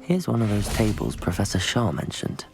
Here's one of those tables Professor Shaw mentioned.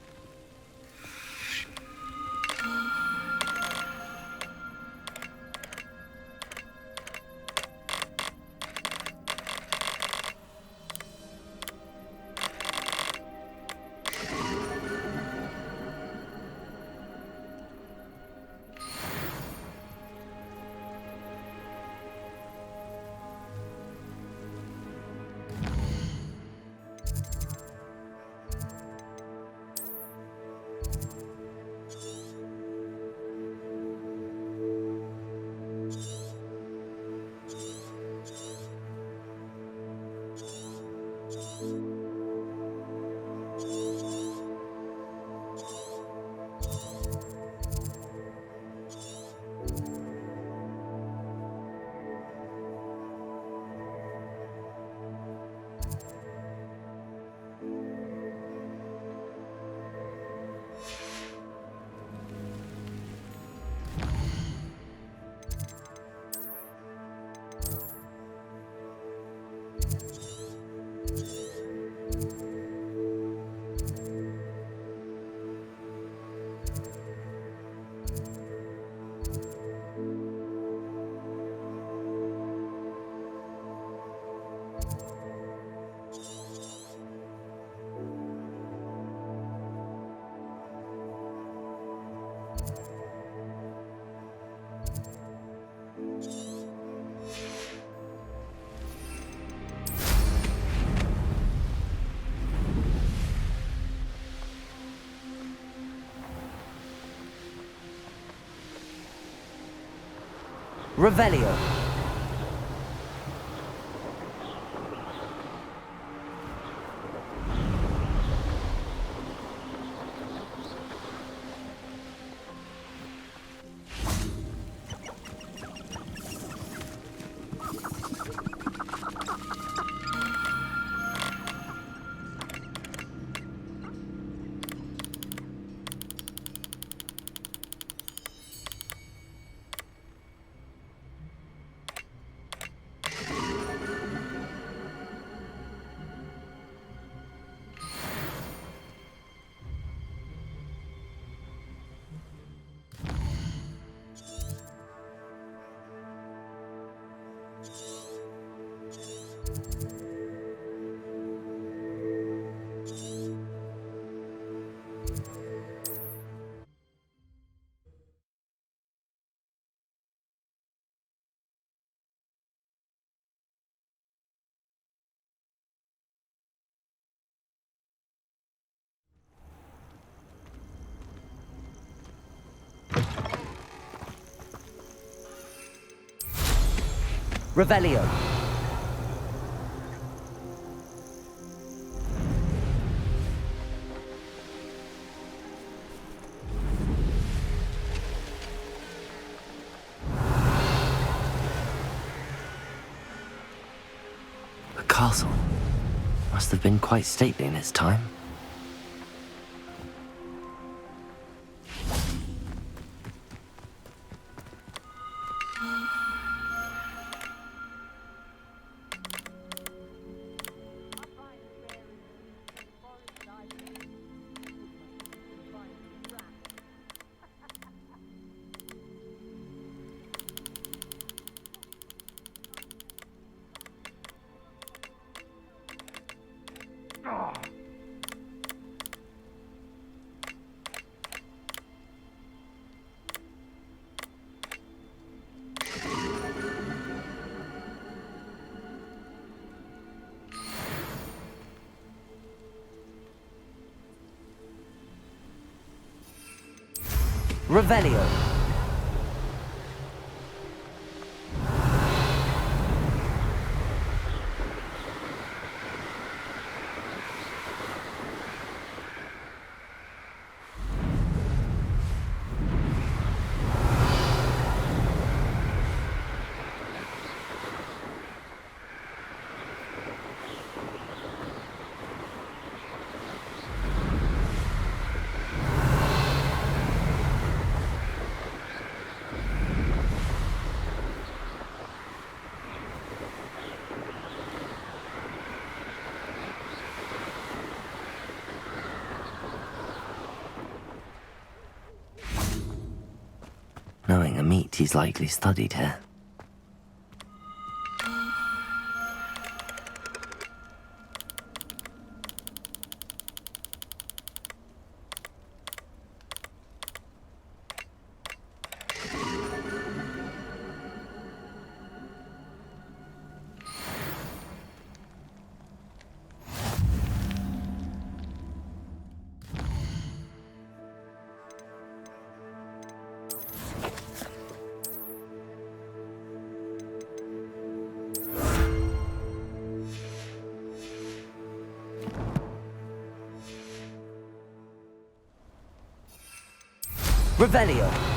Revelio. Revelio. The castle must have been quite stately in its time. Revelio. a meat he's likely studied here. Revelio.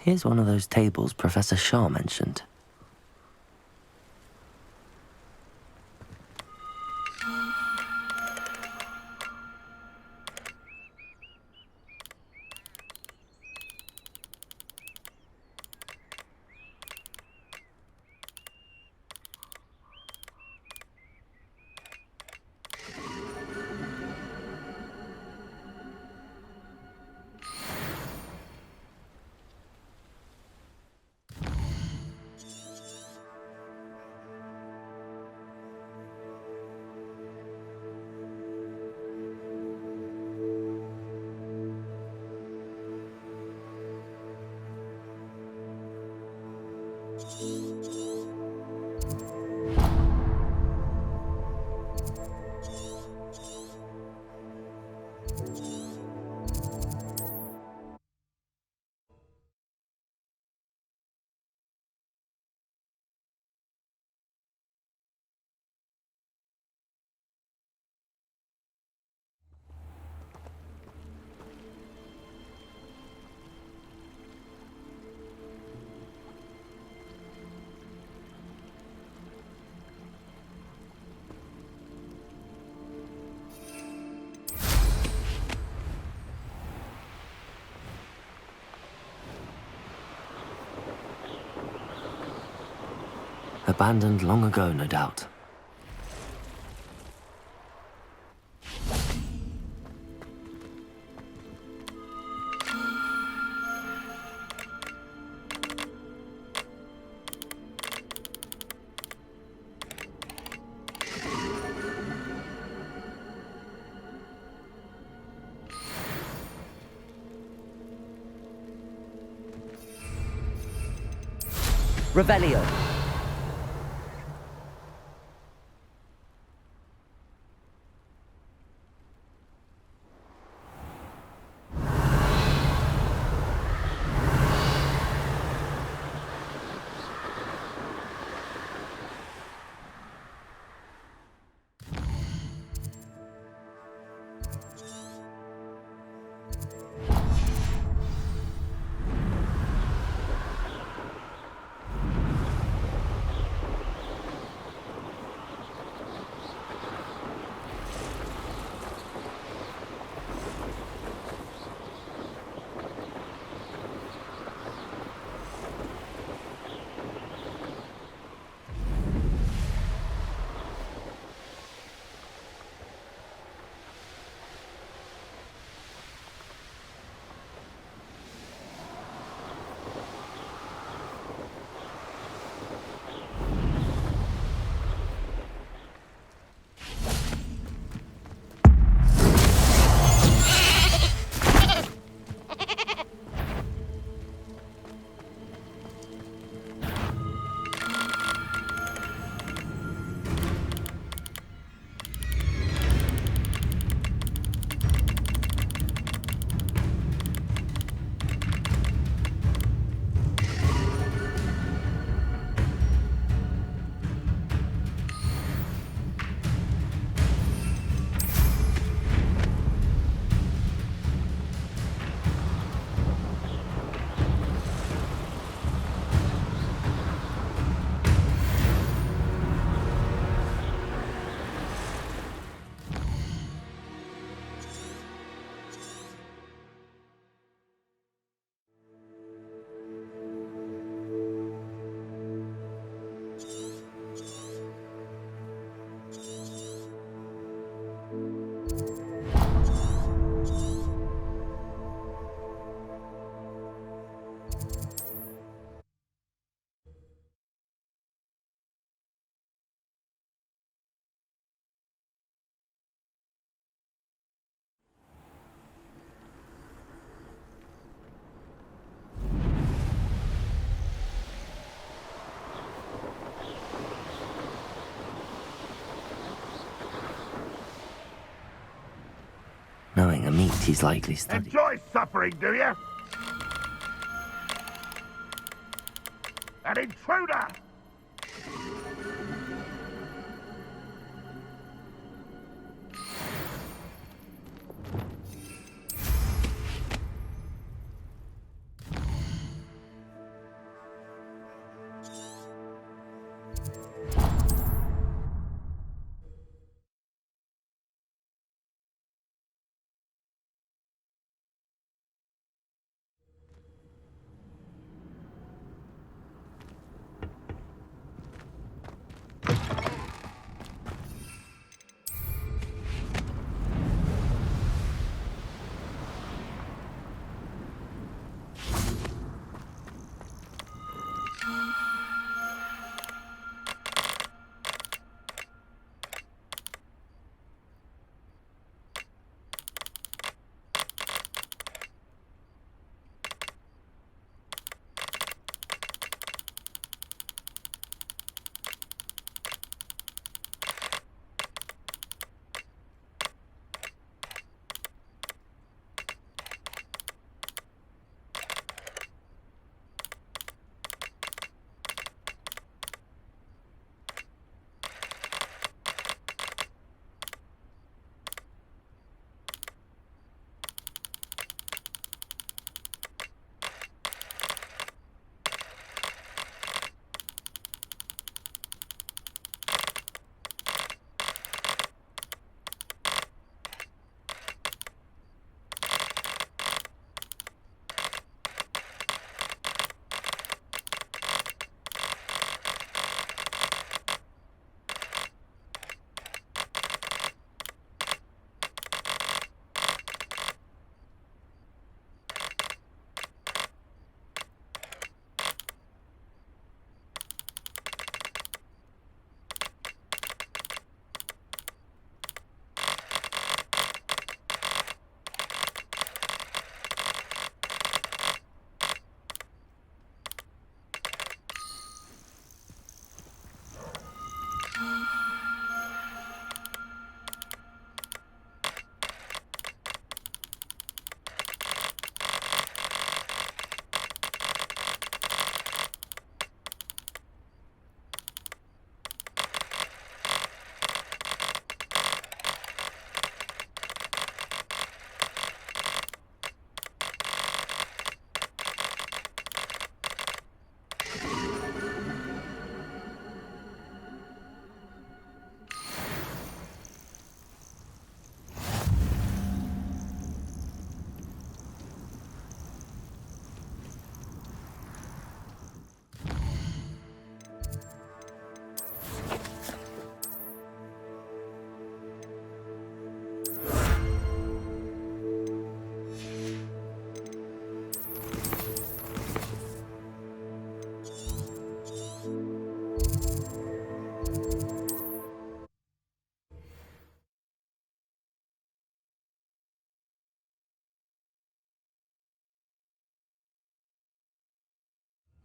Here's one of those tables Professor Shaw mentioned. Abandoned long ago, no doubt. Revelio. enjoying a meat he's likely studied. Enjoy suffering, do you? An intruder!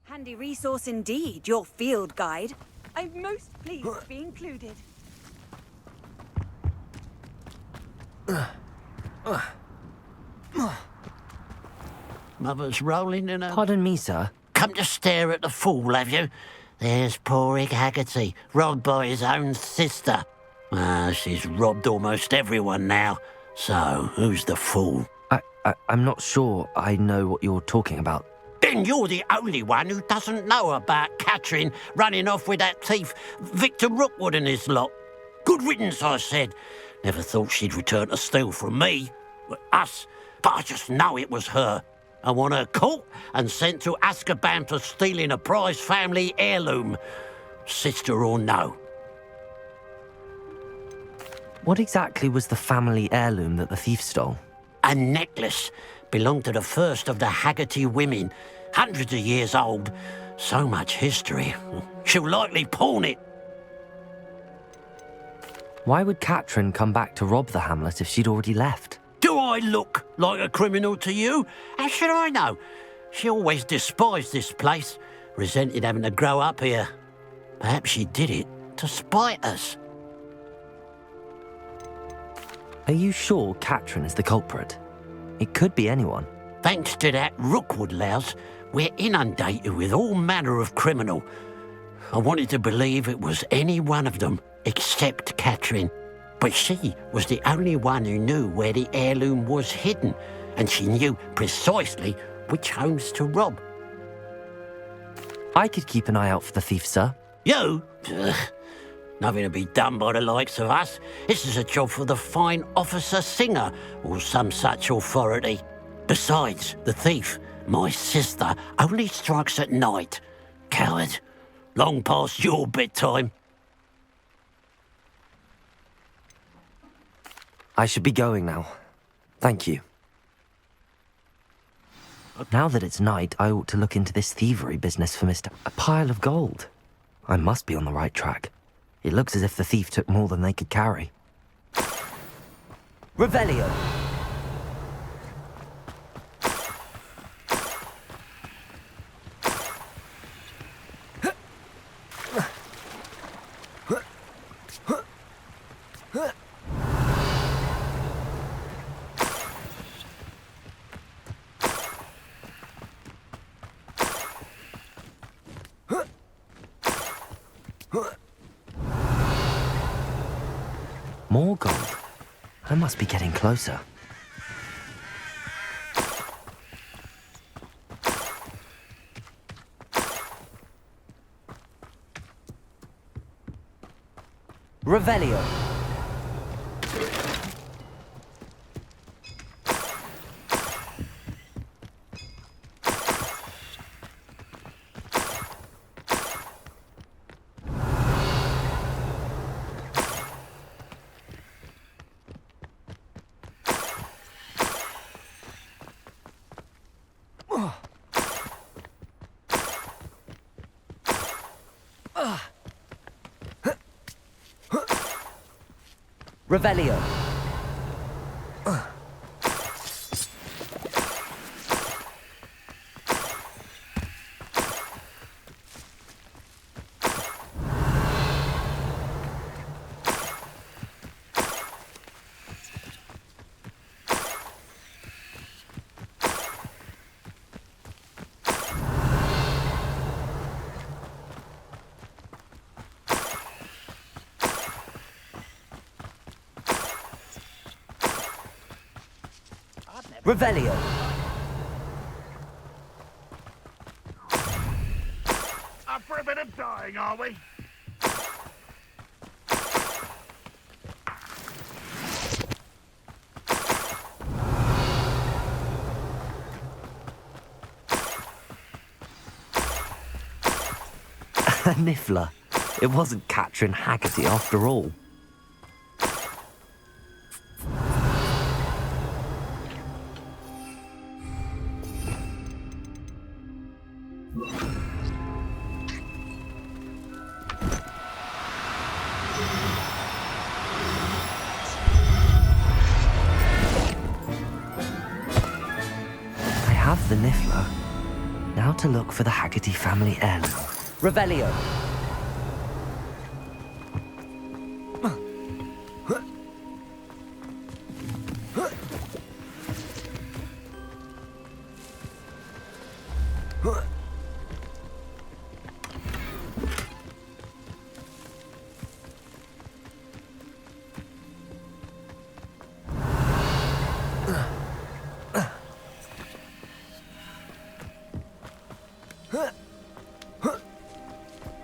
Handy resource indeed, your field guide. I'm most pleased to be included. Mother's rolling in her... Pardon me, sir. Come to stare at the fool, have you? There's poor Egg Haggerty, robbed by his own sister. She's robbed almost everyone now. So, who's the fool? I'm not sure I know what you're talking about. Then you're the only one who doesn't know about Catherine running off with that thief Victor Rookwood and his lot. Good riddance, I said. Never thought she'd return to steal from me, us, but I just know it was her. I want her caught and sent to Azkaban for stealing a prized family heirloom, sister or no. What exactly was the family heirloom that the thief stole? A necklace belonged to the first of the Haggerty women, hundreds of years old. So much history. She'll likely pawn it. Why would Catherine come back to rob the hamlet if she'd already left? Do I look like a criminal to you? How should I know? She always despised this place, resented having to grow up here. Perhaps she did it to spite us. Are you sure Katrin is the culprit? It could be anyone. Thanks to that Rookwood louse, we're inundated with all manner of criminal. I wanted to believe it was any one of them, except Katrin. But she was the only one who knew where the heirloom was hidden, and she knew precisely which homes to rob. I could keep an eye out for the thief, sir. You? Ugh. Nothing to be done by the likes of us. This is a job for the fine officer Singer, or some such authority. Besides, the thief, my sister, only strikes at night. Coward. Long past your bedtime. I should be going now. Thank you. Now that it's night, I ought to look into this thievery business for Mr. A pile of gold. I must be on the right track. It looks as if the thief took more than they could carry. Revelio. More gold. I must be getting closer. Revelio. Revelio. Revelio. Up for a bit of dying, are we? A niffler. It wasn't Katrin Haggerty after all. I have the niffler. Now to look for the Haggerty family heirloom. Revelio.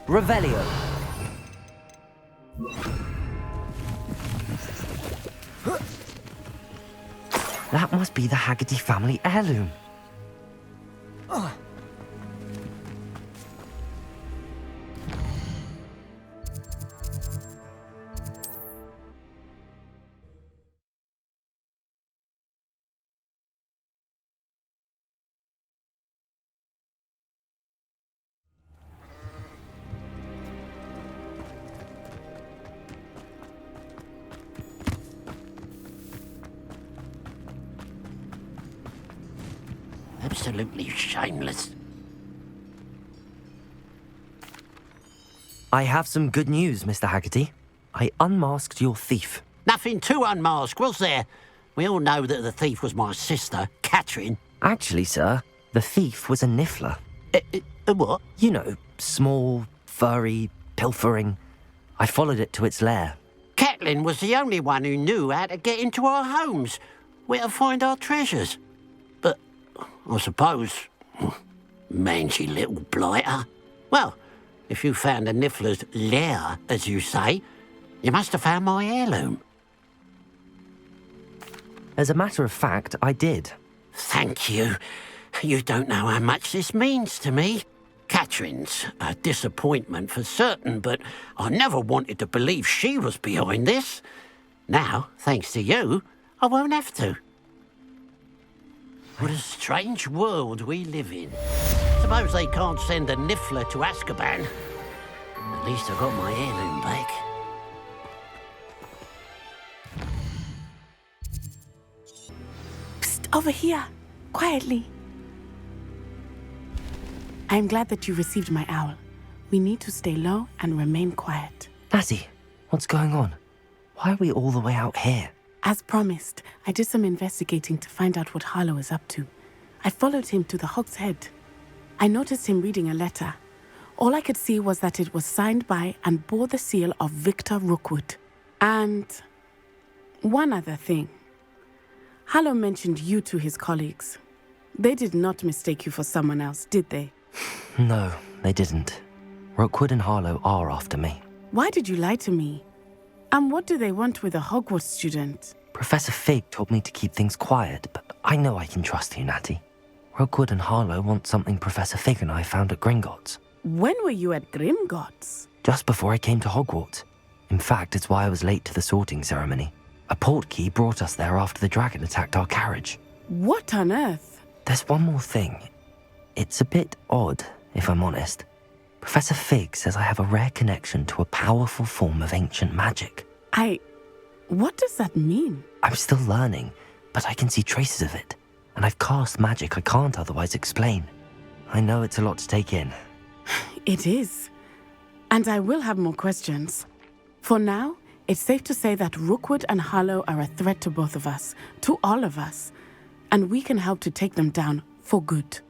Revelio. That must be the Haggerty family heirloom. Absolutely shameless. I have some good news, Mr. Haggerty. I unmasked your thief. Nothing too unmasked, was there? We all know that the thief was my sister, Catherine. Actually, sir, the thief was a niffler. What? You know, small, furry, pilfering. I followed it to its lair. Catelyn was the only one who knew how to get into our homes, where to find our treasures. But I suppose, mangy little blighter. Well, if you found the niffler's lair, as you say, you must have found my heirloom. As a matter of fact, I did. Thank you. You don't know how much this means to me. Catherine's a disappointment for certain, but I never wanted to believe she was behind this. Now, thanks to you, I won't have to. What a strange world we live in. Suppose they can't send a niffler to Azkaban. At least I got my heirloom back. Psst, over here. Quietly. I am glad that you received my owl. We need to stay low and remain quiet. Natty, what's going on? Why are we all the way out here? As promised, I did some investigating to find out what Harlow is up to. I followed him to the Hog's Head. I noticed him reading a letter. All I could see was that it was signed by and bore the seal of Victor Rookwood. And one other thing. Harlow mentioned you to his colleagues. They did not mistake you for someone else, did they? No, they didn't. Rookwood and Harlow are after me. Why did you lie to me? And what do they want with a Hogwarts student? Professor Fig told me to keep things quiet, but I know I can trust you, Natty. Rookwood and Harlow want something Professor Fig and I found at Gringotts. When were you at Gringotts? Just before I came to Hogwarts. In fact, it's why I was late to the sorting ceremony. A portkey brought us there after the dragon attacked our carriage. What on earth? There's one more thing. It's a bit odd, if I'm honest. Professor Fig says I have a rare connection to a powerful form of ancient magic. What does that mean? I'm still learning, but I can see traces of it. And I've cast magic I can't otherwise explain. I know it's a lot to take in. It is. And I will have more questions. For now, it's safe to say that Rookwood and Harlow are a threat to both of us, to all of us. And we can help to take them down for good.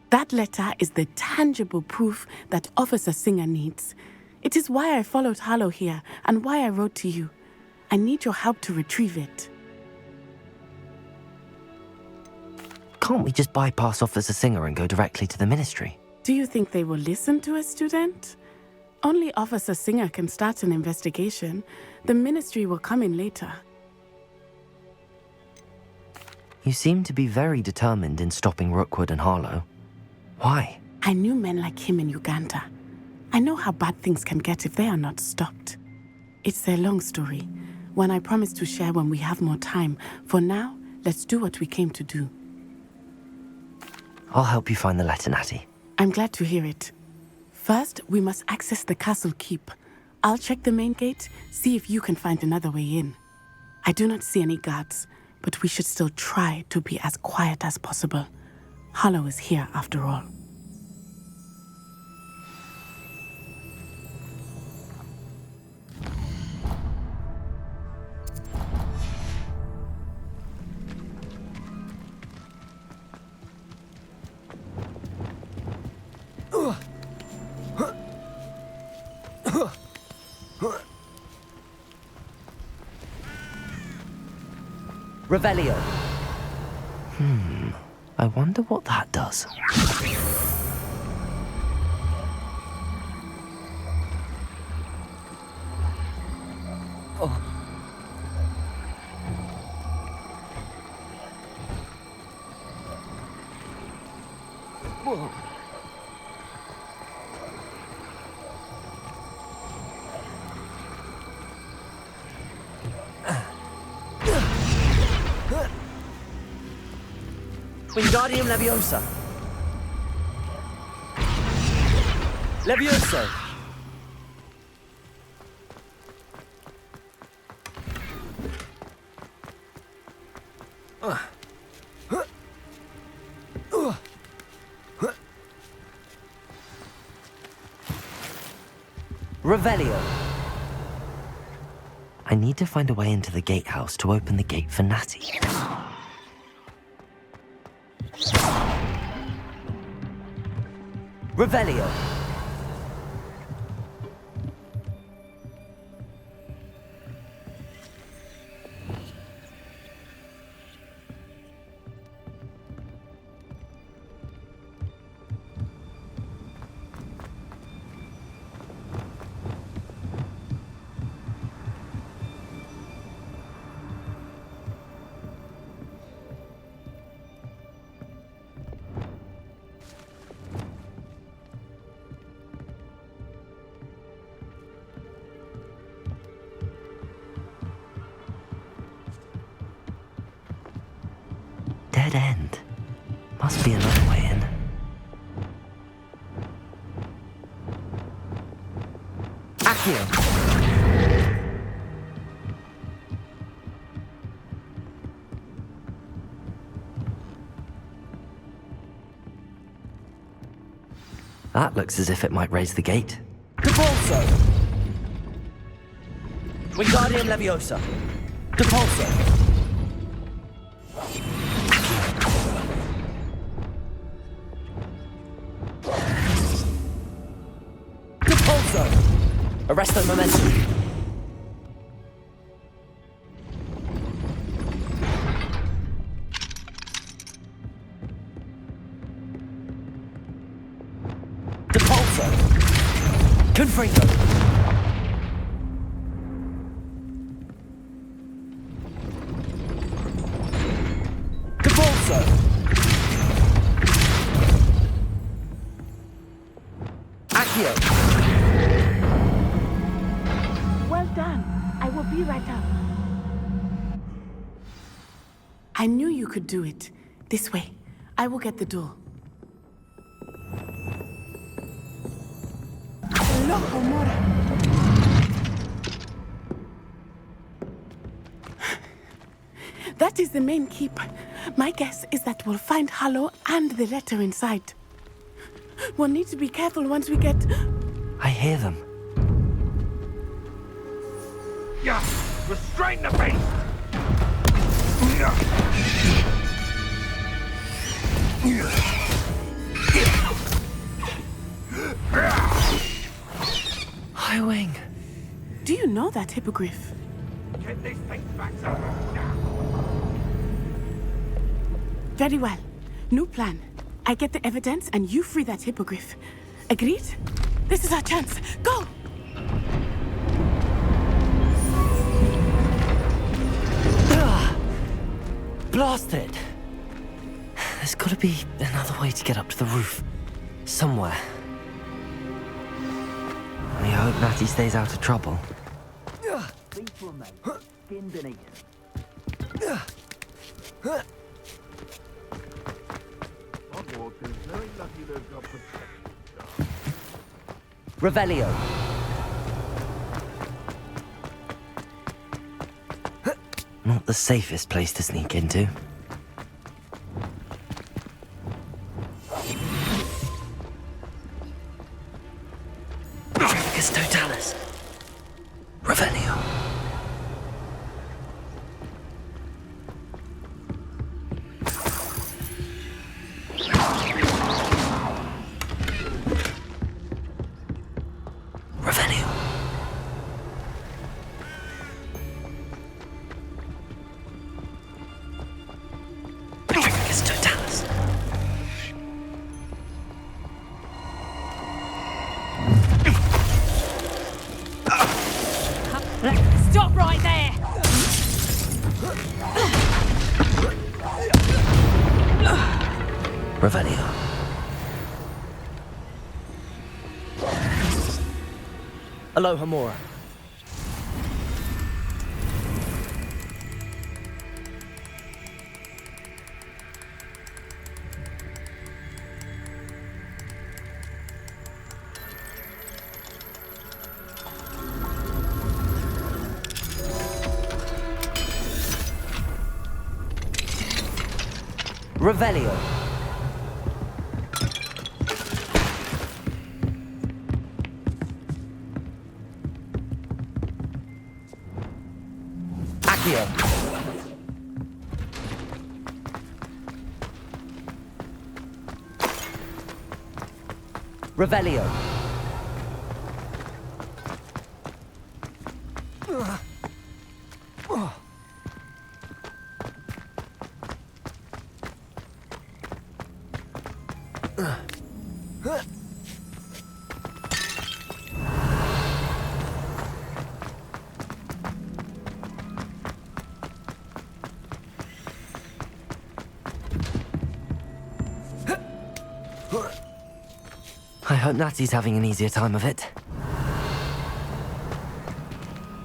That letter is the tangible proof that Officer Singer needs. It is why I followed Harlow here and why I wrote to you. I need your help to retrieve it. Can't we just bypass Officer Singer and go directly to the Ministry? Do you think they will listen to a student? Only Officer Singer can start an investigation. The Ministry will come in later. You seem to be very determined in stopping Rookwood and Harlow. Why? I knew men like him in Uganda. I know how bad things can get if they are not stopped. It's a long story, one I promise to share when we have more time. For now, let's do what we came to do. I'll help you find the letter, Natty. I'm glad to hear it. First, we must access the castle keep. I'll check the main gate, see if you can find another way in. I do not see any guards, but we should still try to be as quiet as possible. Harlow is here after all. Revelio. I wonder what that does. Wingardium Leviosa. Levioso. Revelio. I need to find a way into the gatehouse to open the gate for Natty. Revelio. Dead end. Must be another way in. Accio. That looks as if it might raise the gate. Depulso. Wingardium Leviosa. Depulso. Depulso. Arresto Momentum. Depulso. Confringo. Depulso. Accio. Well done. I will be right up. I knew you could do it. This way. I will get the door. Loco, Mora. That is the main keep. My guess is that we'll find Hallow and the letter inside. We'll need to be careful once we get... I hear them. Yeah, restrain the beast! High Wing. Do you know that Hippogriff? Get this thing back up now! Very well. New plan. I get the evidence and you free that Hippogriff. Agreed? This is our chance. Go! Blasted! There's gotta be another way to get up to the roof. Somewhere. I hope Natty stays out of trouble. Feet will make. Skin beneath. Hogwarts is very lucky they've got protection. Revelio. Not the safest place to sneak into. Tricus Totalis. Revelio. Revelio. Tricus Totalis. Stop right there! Revelio. Aloha Mora. Revelio. Accio. Revelio. I hope Natty's having an easier time of it.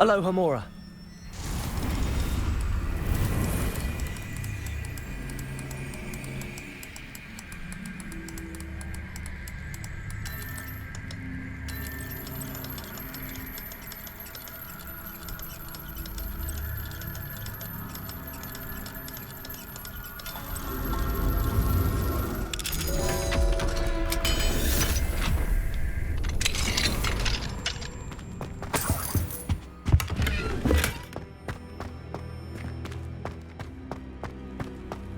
Aloha Mora.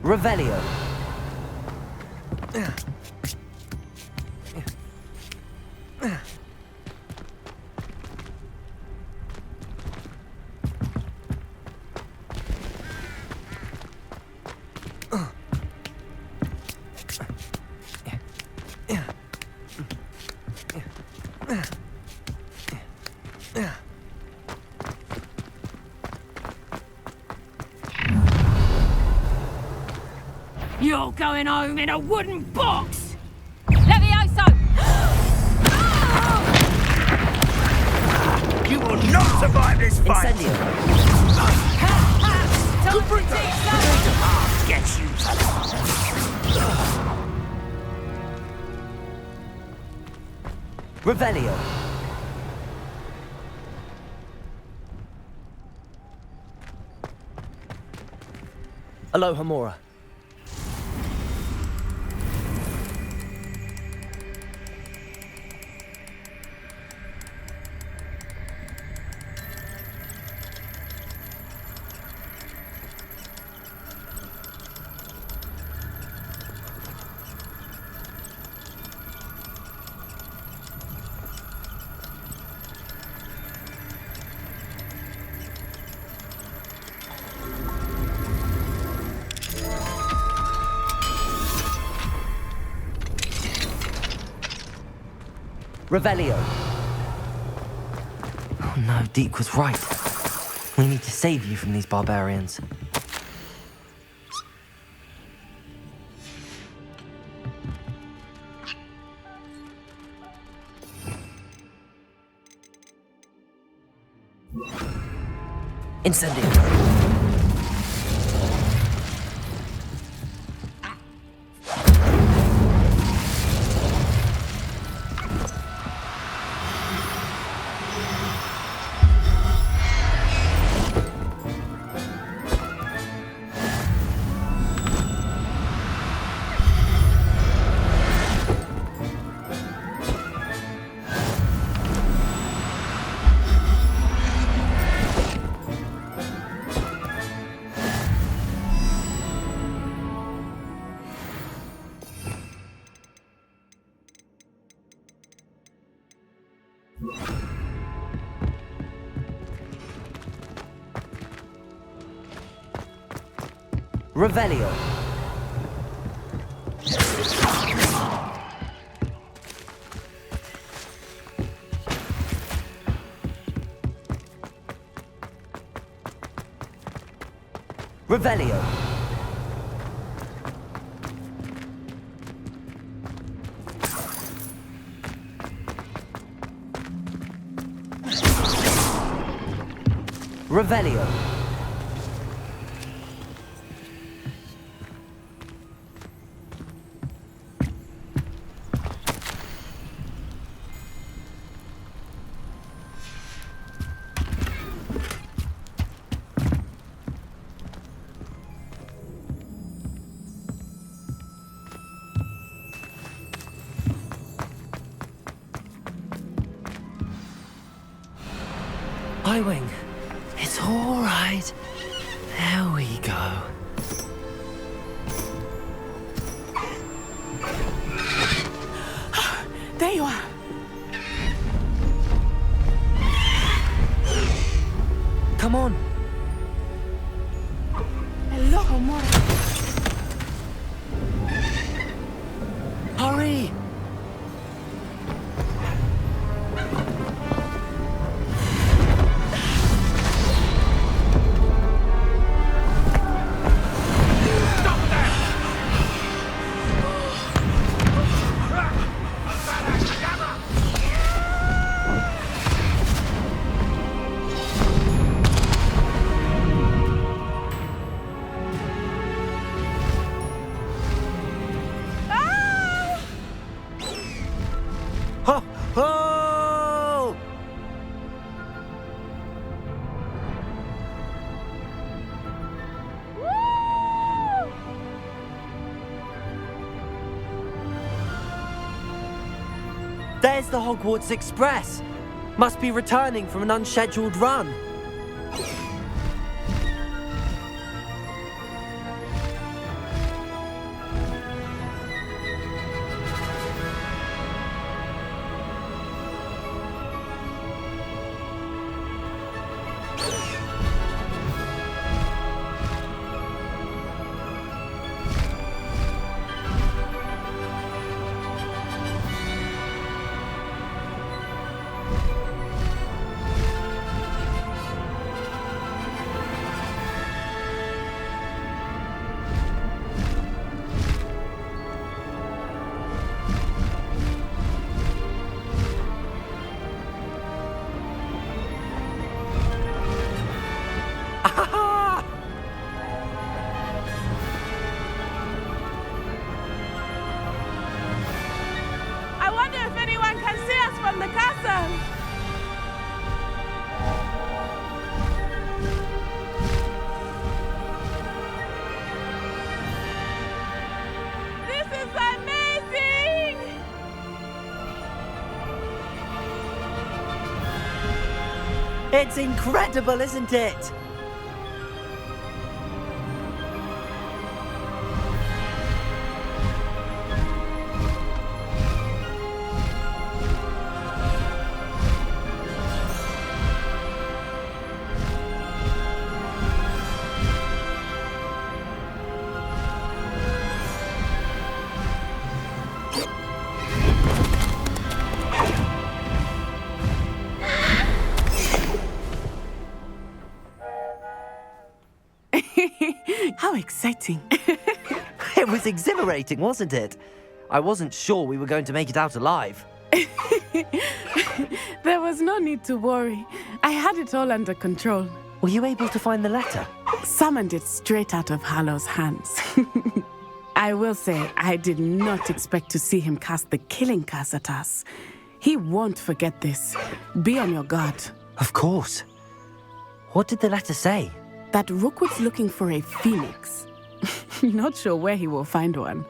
Revelio. You're going home in a wooden box! Levioso! You will not survive this fight! Incendio. I'll get you! Revelio. Aloha Mora. Revelio. Oh no, Deke was right. We need to save you from these barbarians. Incendio. Revelio. Revelio. Revelio. Wing, it's all right. There we go. There you are. Come on. Hello, Homora. Hurry! Ho! Ho! There's the Hogwarts Express. Must be returning from an unscheduled run. I wonder if anyone can see us from the castle. This is amazing! It's incredible, isn't it? How exciting. It was exhilarating, wasn't it? I wasn't sure we were going to make it out alive. There was no need to worry. I had it all under control. Were you able to find the letter? Summoned it straight out of Hallow's hands. I will say, I did not expect to see him cast the killing curse at us. He won't forget this. Be on your guard. Of course. What did the letter say? That Rookwood's looking for a phoenix. Not sure where he will find one.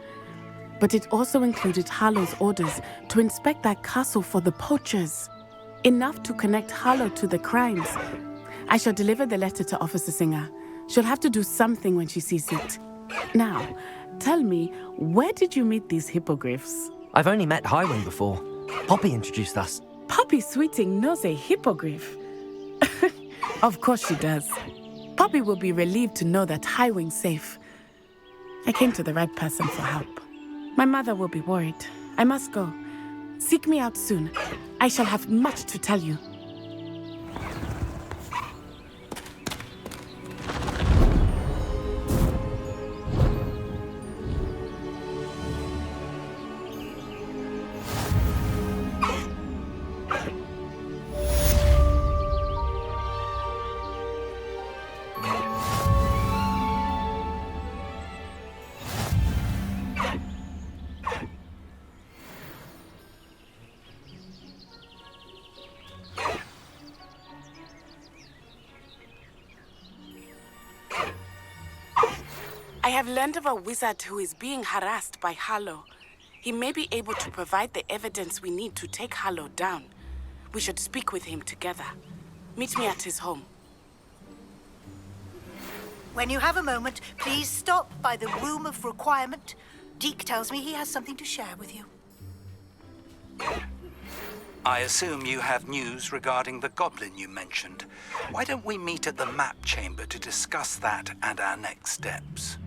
But it also included Hallow's orders to inspect that castle for the poachers. Enough to connect Hallow to the crimes. I shall deliver the letter to Officer Singer. She'll have to do something when she sees it. Now, tell me, where did you meet these hippogriffs? I've only met Highwing before. Poppy introduced us. Poppy Sweeting knows a hippogriff. Of course she does. Poppy will be relieved to know that Highwing's safe. I came to the right person for help. My mother will be worried. I must go. Seek me out soon. I shall have much to tell you. I have learned of a wizard who is being harassed by Hallow. He may be able to provide the evidence we need to take Hallow down. We should speak with him together. Meet me at his home. When you have a moment, please stop by the Room of Requirement. Deke tells me he has something to share with you. I assume you have news regarding the goblin you mentioned. Why don't we meet at the map chamber to discuss that and our next steps?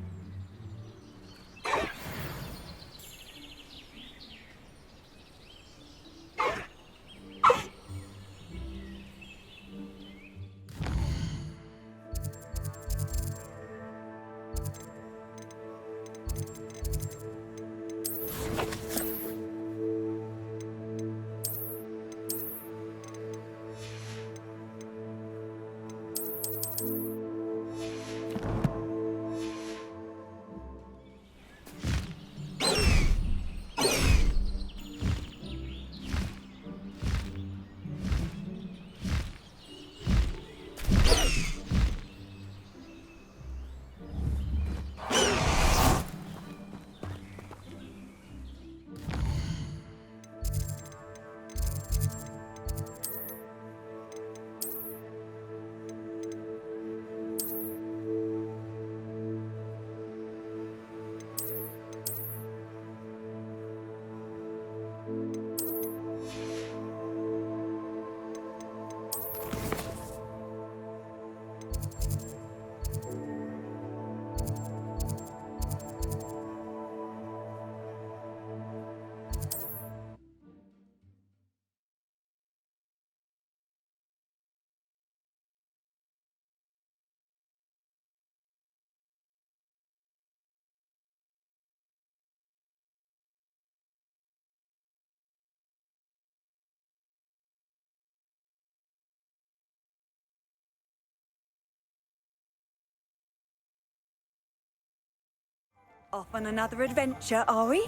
Off on another adventure, are we?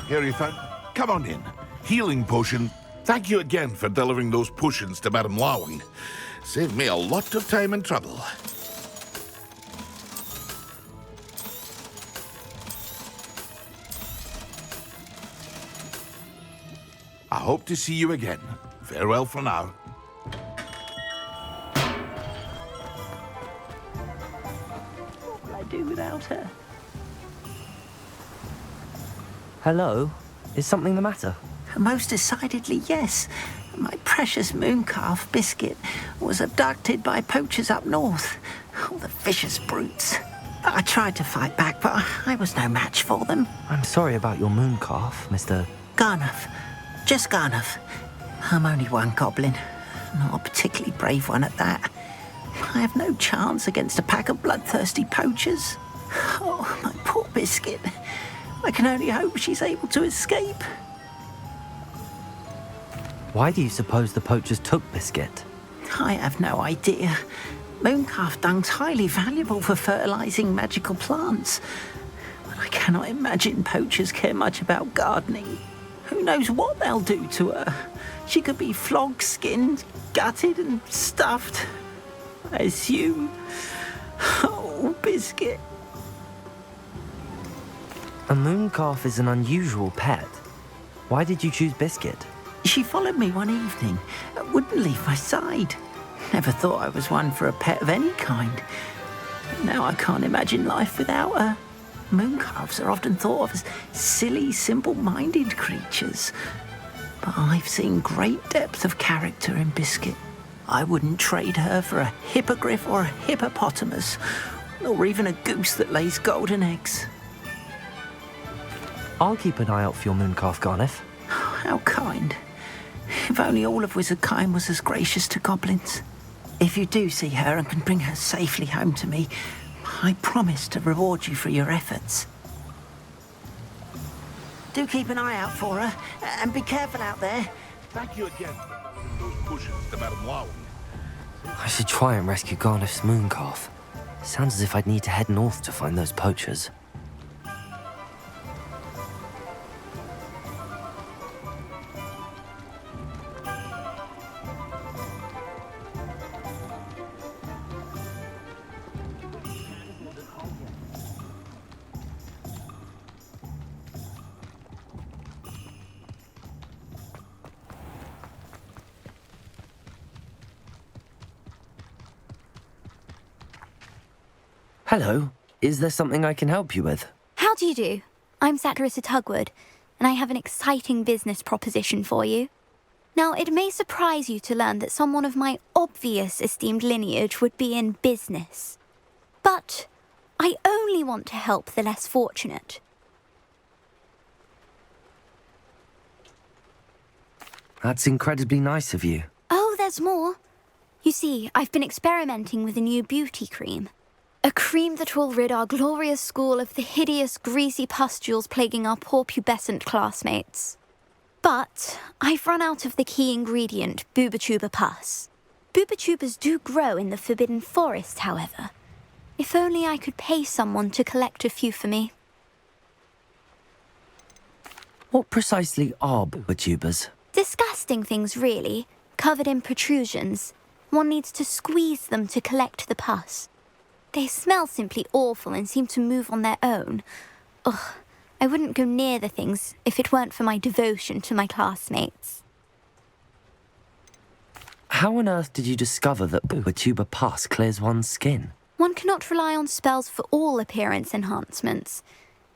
Here, Ethan. Come on in. Healing potion. Thank you again for delivering those potions to Madame Lawing. Saved me a lot of time and trouble. I hope to see you again. Farewell for now. What will I do without her? Hello? Is something the matter? Most decidedly, yes. My precious mooncalf, Biscuit, was abducted by poachers up north. Oh, the vicious brutes. I tried to fight back, but I was no match for them. I'm sorry about your mooncalf, Mr. Garnuff. Just Garnuff. I'm only one goblin. Not a particularly brave one at that. I have no chance against a pack of bloodthirsty poachers. Oh, my poor Biscuit. I can only hope she's able to escape. Why do you suppose the poachers took Biscuit? I have no idea. Mooncalf dung's highly valuable for fertilizing magical plants. But I cannot imagine poachers care much about gardening. Who knows what they'll do to her? She could be flogged, skinned, gutted and stuffed. I assume. Oh, Biscuit. A mooncalf is an unusual pet. Why did you choose Biscuit? She followed me one evening, wouldn't leave my side. Never thought I was one for a pet of any kind. Now I can't imagine life without her. Mooncalves are often thought of as silly, simple-minded creatures. But I've seen great depth of character in Biscuit. I wouldn't trade her for a hippogriff or a hippopotamus, or even a goose that lays golden eggs. I'll keep an eye out for your mooncalf, Garniff. How kind. If only all of Wizardkind was as gracious to goblins. If you do see her and can bring her safely home to me, I promise to reward you for your efforts. Do keep an eye out for her, and be careful out there. Thank you again for delivering those potions to Madame Lawing. I should try and rescue Garniff's mooncalf. Sounds as if I'd need to head north to find those poachers. Hello. Is there something I can help you with? How do you do? I'm Satirissa Tugwood, and I have an exciting business proposition for you. Now, it may surprise you to learn that someone of my obvious esteemed lineage would be in business. But I only want to help the less fortunate. That's incredibly nice of you. Oh, there's more. You see, I've been experimenting with a new beauty cream. A cream that will rid our glorious school of the hideous, greasy pustules plaguing our poor pubescent classmates. But I've run out of the key ingredient, Booba-Tuba pus. Booba-Tubas do grow in the Forbidden Forest, however. If only I could pay someone to collect a few for me. What precisely are Booba-Tubas? Disgusting things, really, covered in protrusions. One needs to squeeze them to collect the pus. They smell simply awful and seem to move on their own. Ugh, I wouldn't go near the things if it weren't for my devotion to my classmates. How on earth did you discover that Booba-Tuba pus clears one's skin? One cannot rely on spells for all appearance enhancements.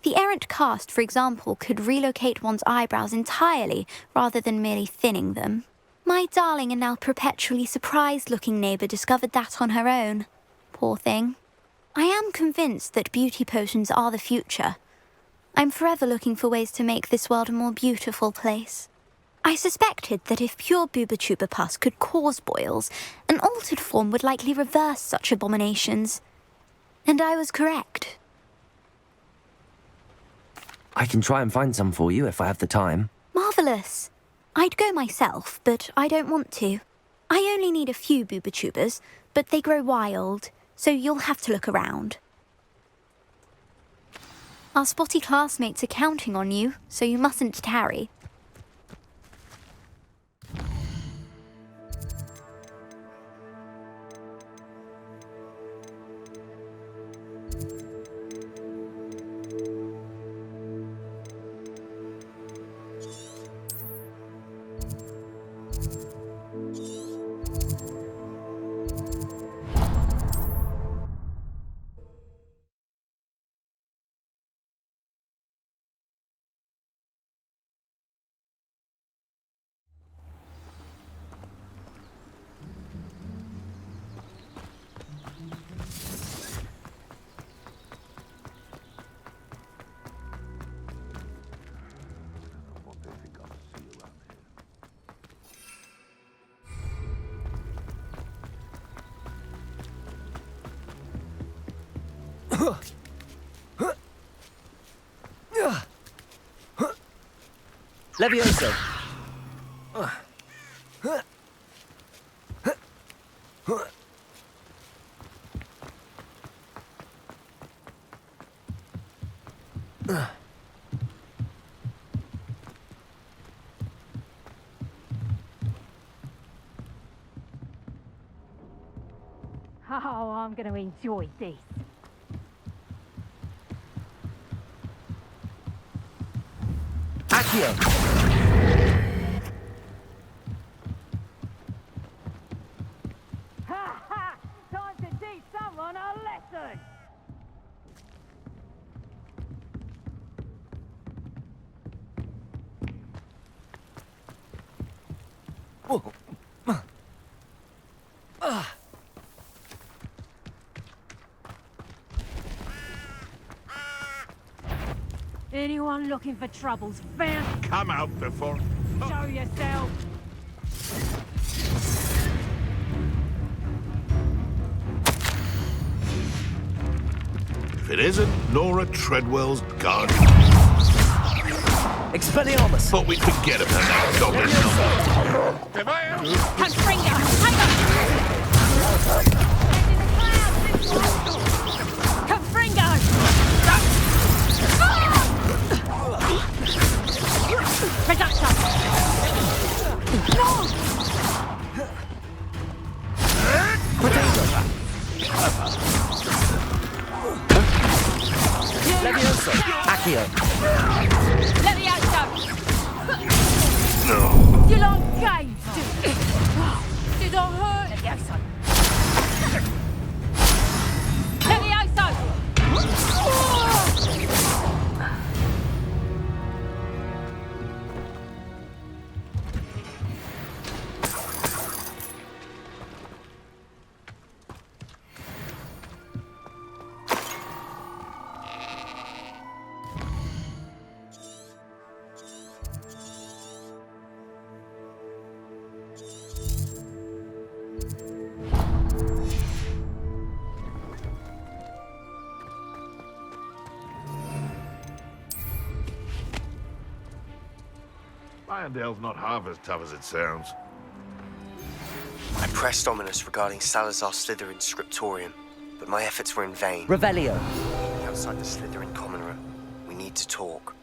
The errant cast, for example, could relocate one's eyebrows entirely rather than merely thinning them. My darling and now perpetually surprised-looking neighbour discovered that on her own. Poor thing. I am convinced that beauty potions are the future. I'm forever looking for ways to make this world a more beautiful place. I suspected that if pure Booba-Tuba pus could cause boils, an altered form would likely reverse such abominations. And I was correct. I can try and find some for you if I have the time. Marvellous. I'd go myself, but I don't want to. I only need a few Booba-Tubas, but they grow wild, so you'll have to look around. Our spotty classmates are counting on you, so you mustn't tarry. Levioso! Oh, I'm going to enjoy this. Accio! Ha ha! Time to teach someone a lesson! Anyone looking for troubles found? Come out before... Show yourself! If it isn't Nora Treadwell's gun. Expelliarmus! But we forget about that goblin number. Confringo! Confringo! Reductor! No! Levioso! Accio! Levioso! No. You like games, do you? Did I hurt? Levioso! Levioso! Irondale's not half as tough as it sounds. I pressed Ominous regarding Salazar Slytherin's scriptorium, but my efforts were in vain. Revelio. Outside the Slytherin common room, we need to talk.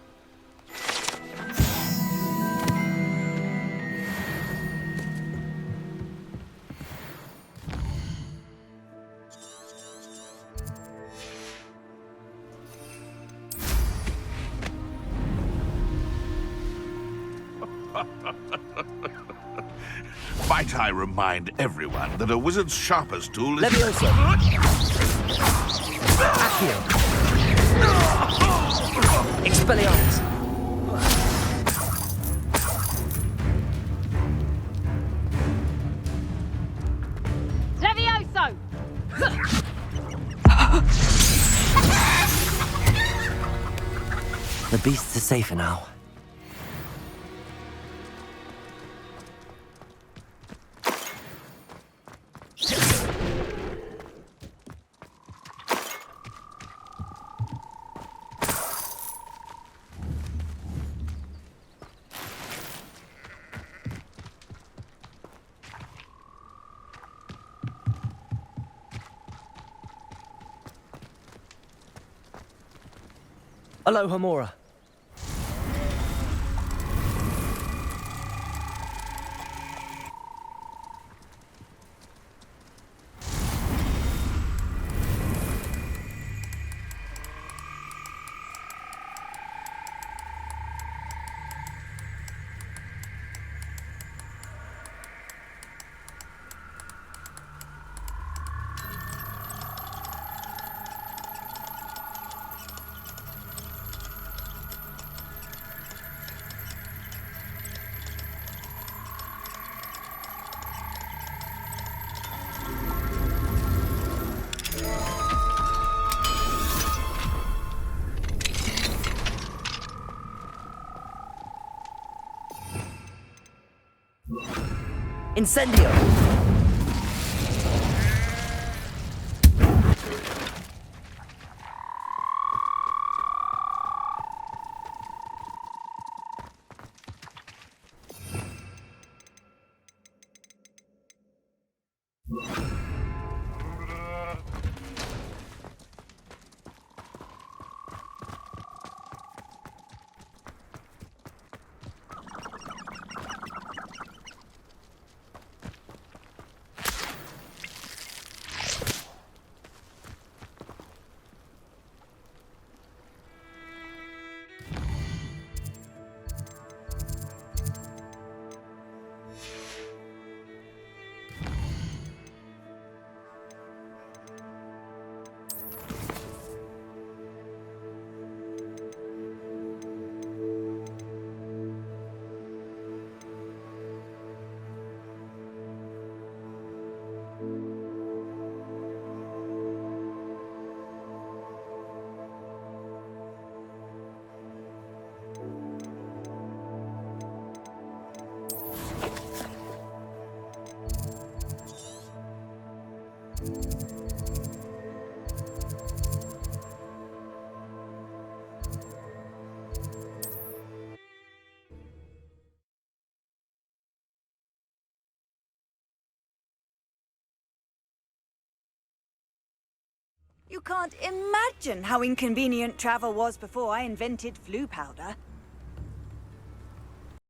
Might I remind everyone that a wizard's sharpest tool is... Leviosa. Accio. Expelliarmus. Levioso! The beasts are safer now. Aloha Mora. Incendio! You can't imagine how inconvenient travel was before I invented flu powder.